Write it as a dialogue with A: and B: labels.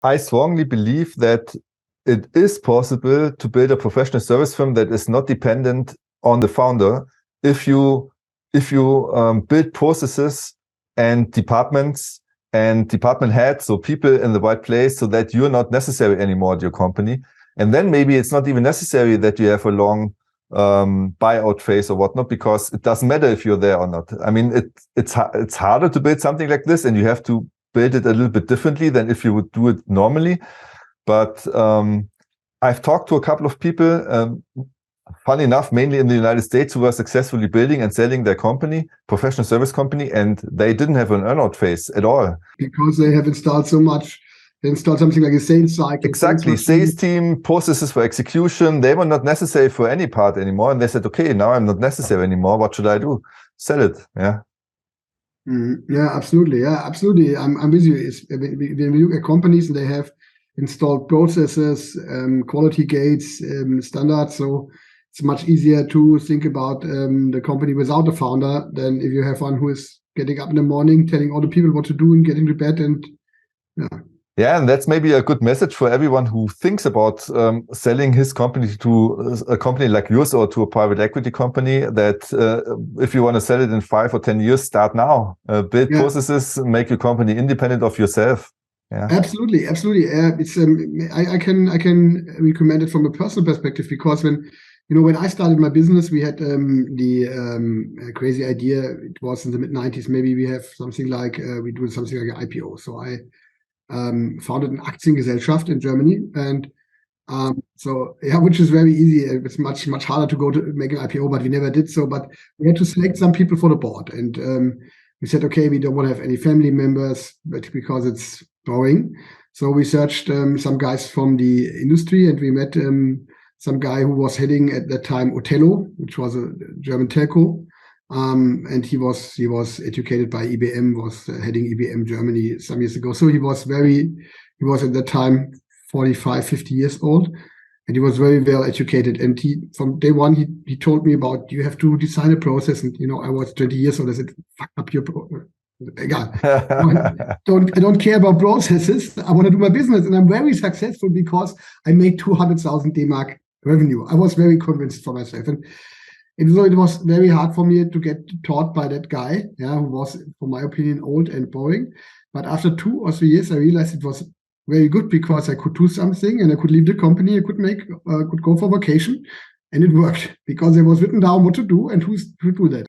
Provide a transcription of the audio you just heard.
A: I strongly believe that it is possible to build a professional service firm that is not dependent on the founder if you build processes and departments and department heads, so people in the right place, so that you're not necessary anymore at your company. And then maybe it's not even necessary that you have a long buyout phase or whatnot, because it doesn't matter if you're there or not. I mean, it's harder to build something like this, and you have to build it a little bit differently than if you would do it normally. But I've talked to a couple of people, funny enough, mainly in the United States, who were successfully building and selling their company, professional service company, and they didn't have an earnout phase at all.
B: Because they have installed so much. They installed something like a sales cycle.
A: Exactly. Sales team, processes for execution, they were not necessary for any part anymore. And they said, okay, now I'm not necessary anymore. What should I do? Sell it. Yeah.
B: Yeah, absolutely. Yeah, absolutely. I'm with you. When we look at companies and they have installed processes, quality gates, standards, so it's much easier to think about the company without a founder than if you have one who is getting up in the morning, telling all the people what to do and getting to bed. And
A: yeah, and that's maybe a good message for everyone who thinks about selling his company to a company like yours or to a private equity company, that if you want to sell it in 5 or 10 years, start now. Build processes, make your company independent of yourself. Yeah.
B: Absolutely. It's I can recommend it from a personal perspective, because when I started my business, we had the crazy idea. It was in the mid-90s. Maybe we have something like we do something like an IPO. So I founded an Aktiengesellschaft in Germany, and which is very easy. It's much harder to go to make an IPO, but we never did so. But we had to select some people for the board, and we said, okay, we don't want to have any family members, but because it's boring. So we searched some guys from the industry, and we met some guy who was heading at that time Otello, which was a German telco. And he was educated by IBM, was heading IBM Germany some years ago. So he was at that time 45, 50 years old, and he was very well educated. And from day one, he told me about, you have to design a process. And I was 20 years old. I said, fuck up your I don't care about processes. I want to do my business, and I'm very successful because I made 200,000 D-Mark revenue. I was very convinced for myself, and so it was very hard for me to get taught by that guy, who was, for my opinion, old and boring. But after 2 or 3 years, I realized it was very good, because I could do something and I could leave the company. I could go for vacation, and it worked because it was written down what to do and who to do that.